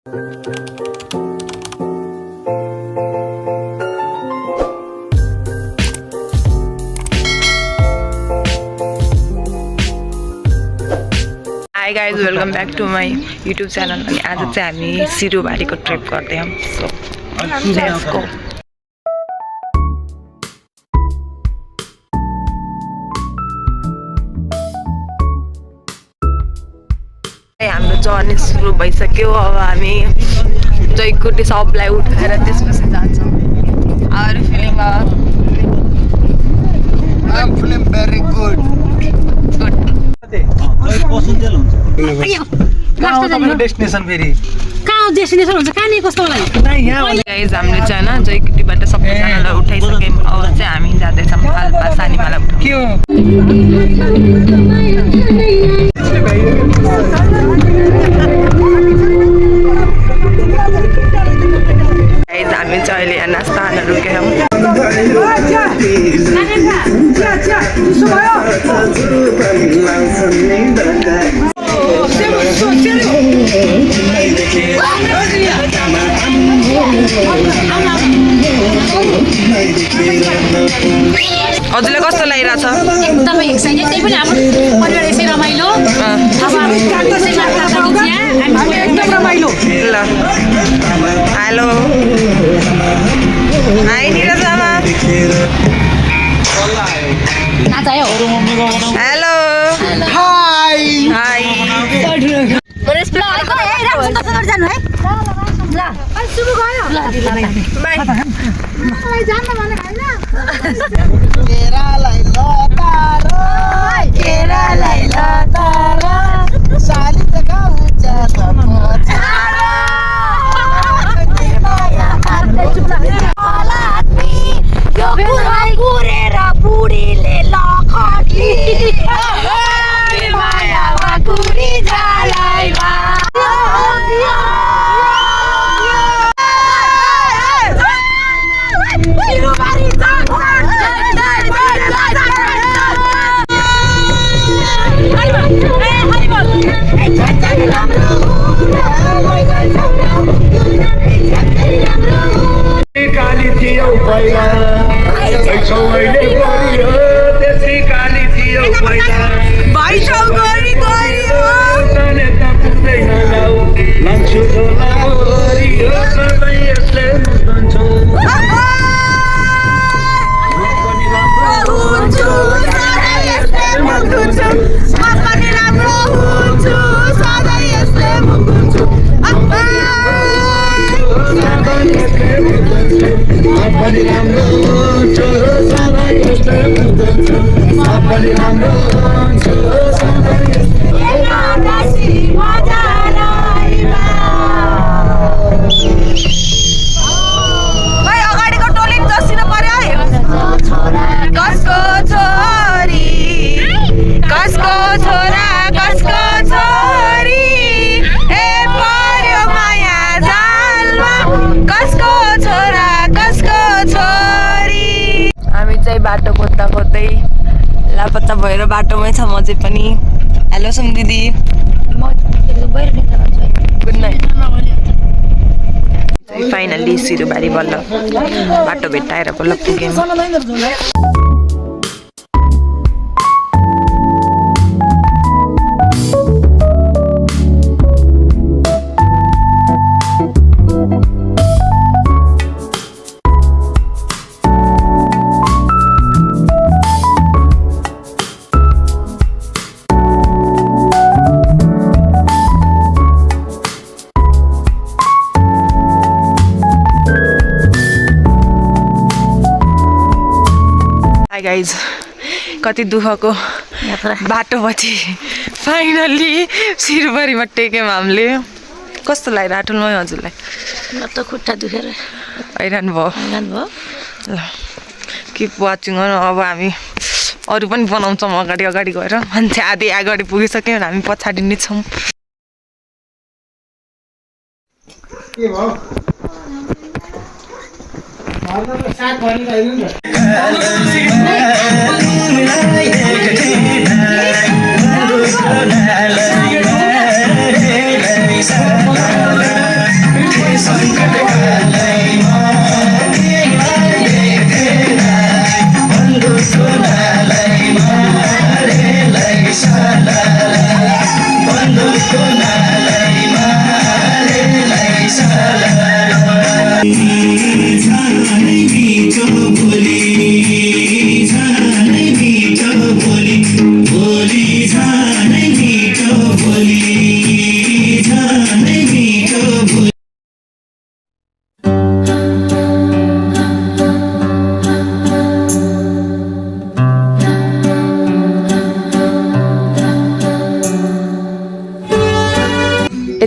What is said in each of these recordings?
Hi guys, welcome back to my YouTube channel. अनि आज चाहिँ हामी सिरुबारीको ट्रिप गर्दै हौं. So let's go. हाम्रो जर्नी सुरु भइसक्यो. अब हामी जयकुटी सबलाई उठाएर त्यसपछि जान्छौं. How are you feeling? I'm feeling very good. Good. Destination फेरि कहाँ डेस्टिनेसन हुन्छ कहाँ नि कस्तो होला गाइज हामीले चाहिँ हैन जयकुटीबाट सबैजनालाई उठाइसक्यौं. अब चाहिँ हामी जाँदैछौँ पाल्पा सानीमाला उठाउन. के हो गाइज हामी चाहिँ अहिले नास्ता खान रुकेछौँ. हजुरलाई कस्तो लागिरहेछ? एकदमै एक्साइटेड. त्यही पनि हाम्रो परिवार यसै रमाइलो. अब एकदम रमाइलो. ल हेलो हाई निरजामा. नाचायो हेलो हाई हाई. जानु है ल सुरु गयो ल बाई. केरालाई लतारो केरालाई लतारो साली त गाउँछ कुरेर बुढीले लखटी मायामा कुरी जालाइमा काली थियो पहिला अहिले गरियो त्यसै काली थियो पहिला भाइ छौ गरी गयो तने त पुग्दैन लाउ लान्छु झोला गरियो सबै यसले मुद्दन्छु अगाडिको टोली जसिनु पर्यो है. कसको छोरी कसको छोरा कसको छोरी ए पर्यो माया जालमा कसको छोरा कसको छोरी. हामी चाहिँ बाटो खोज्दा खोज्दै लापत्ता भएर बाटोमै छ. म चाहिँ पनि. हेलो सुम दिदी. Good night. फाइनल्ली सिरुबारी बल्ल बाटो भेट्टाएर बल्ल पुग्यौँ. हाई गाइज, कति दुःखको बाटोपछि फाइनल्ली सिरुबारीमा टेक्यौँ हामीले. कस्तो लाग्यो राठुलमा हजुरलाई? म त खुट्टा दुखेर हैरान भयो. ल किप वाचिङ. अब हामी अरू पनि बनाउँछौँ अगाडि अगाडि गएर. मान्छे आधी अगाडि पुगिसक्यो भने हामी पछाडि नै छौँ. के भयो साग भनिरहेको नि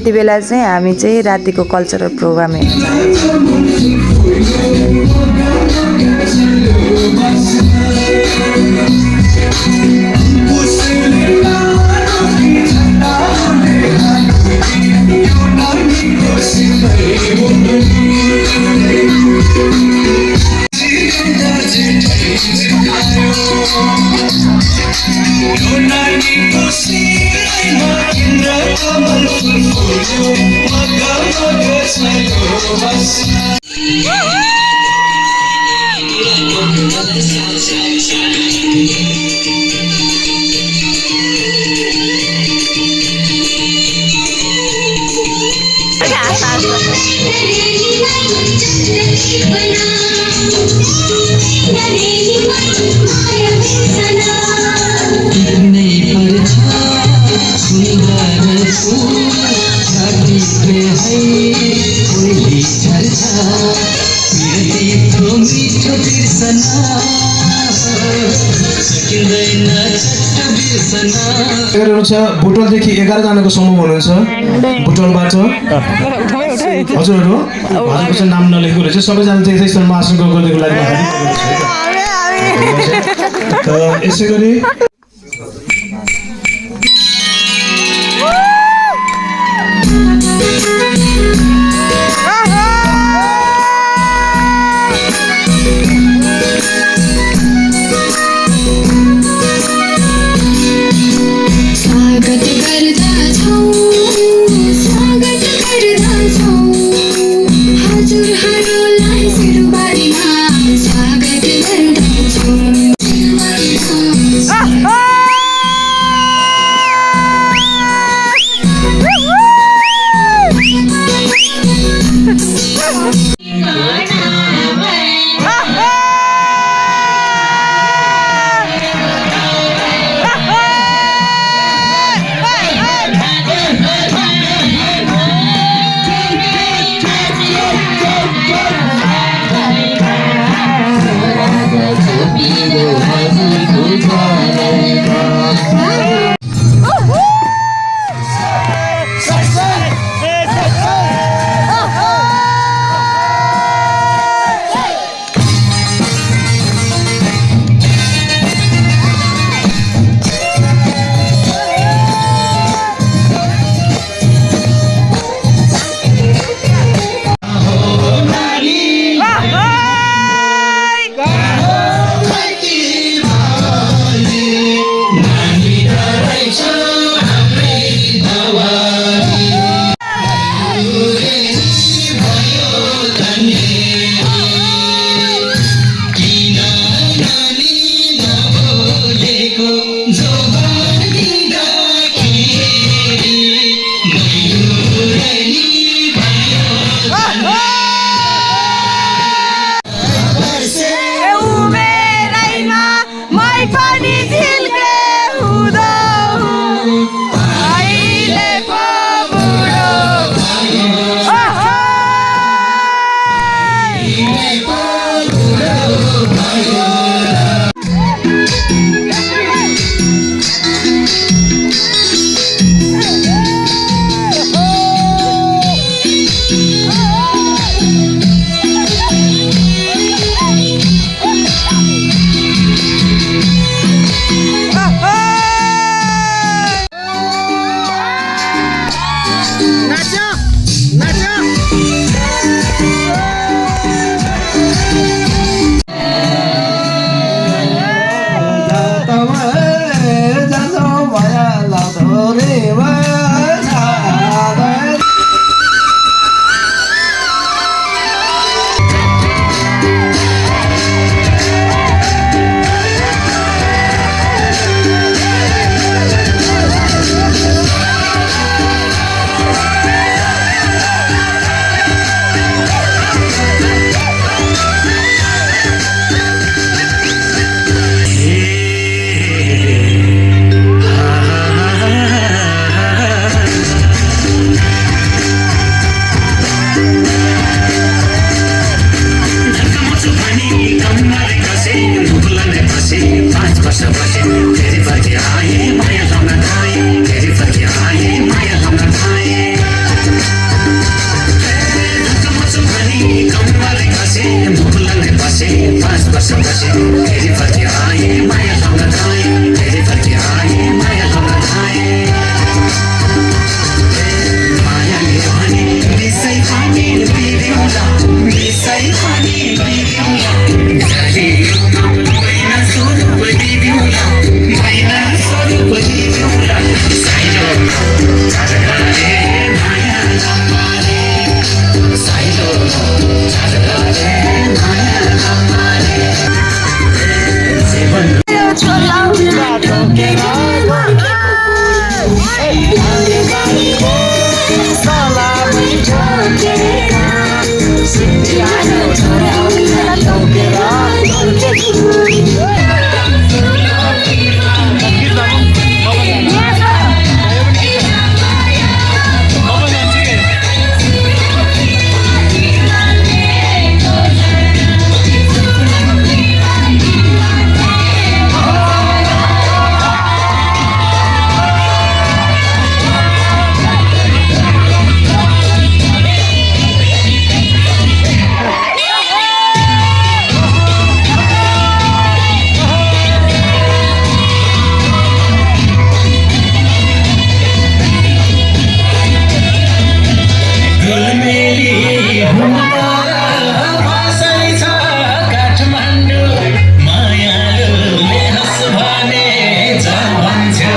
यति बेला चाहिँ हामी चाहिँ रातिको कल्चरल प्रोग्राम हेर्न जान्छौँ। बुटोलदेखि 11 जनाको समूह हुनुहुन्छ बुटोलबाट हजुरहरू हजुरको चाहिँ नाम नलेखेको रहेछ सबैजना चाहिँ यसै स्थानमा आसन गर्दिएको लागि यसै गरी फेरि फर्के आए माया लाउन खाए मेलमेली हुन भाषै छ काठमाडौँ मायालुले हँस भने जहाँ भन्छु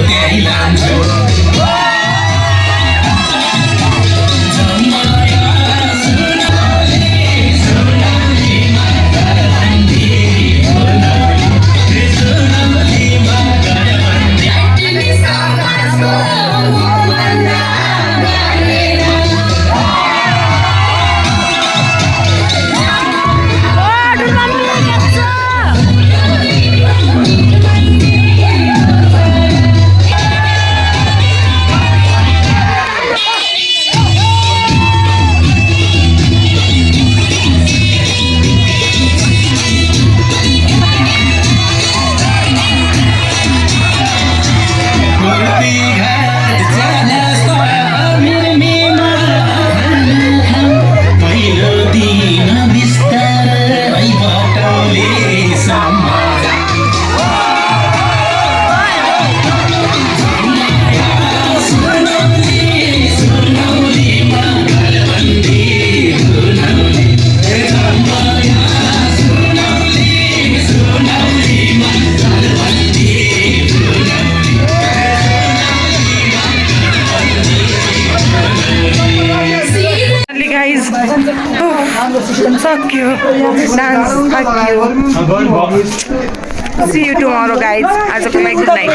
त्यही लान्छु सक्यो डान्स सक्यो See you tomorrow guys. आजको लागि good night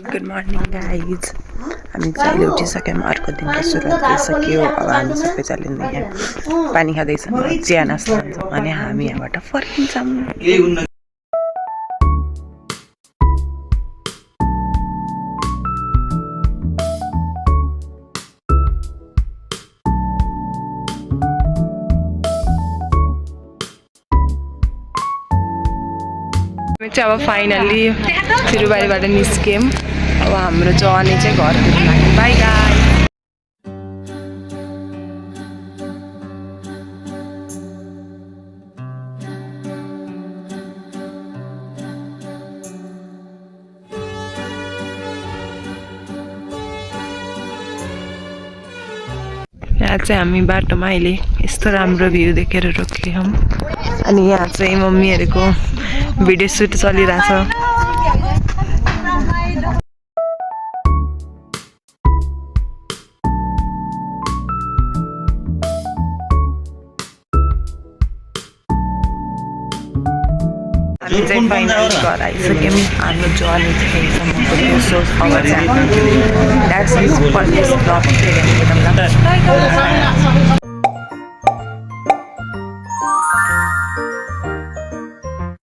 good morning guys हामी चाहिँ उठिसक्यौँ अर्को दिनको सुरुवात भइसक्यो अब हामी सबैजनाले यहाँ पानी खाँदैछौँ चिया नास्ता खान्छौँ अनि हामी यहाँबाट फर्किन्छौँ चाहिँ अब फाइनल्ली सिरुबारीबाट निस्क्यौँ अब हाम्रो जर्नी चाहिँ घरतिर लाग्यो बाई गाइस यहाँ चाहिँ हामी बाटोमा अहिले यस्तो राम्रो भ्यू देखेर रोक्यौँ अनि यहाँ चाहिँ मम्मीहरूको भिडियो सुट चलिरहेछ हामी चाहिँ फाइनली घर आइसक्यौँ हाम्रो जर्नी चाहिँ सम्मको सो अब चाहिँ that's it for this blog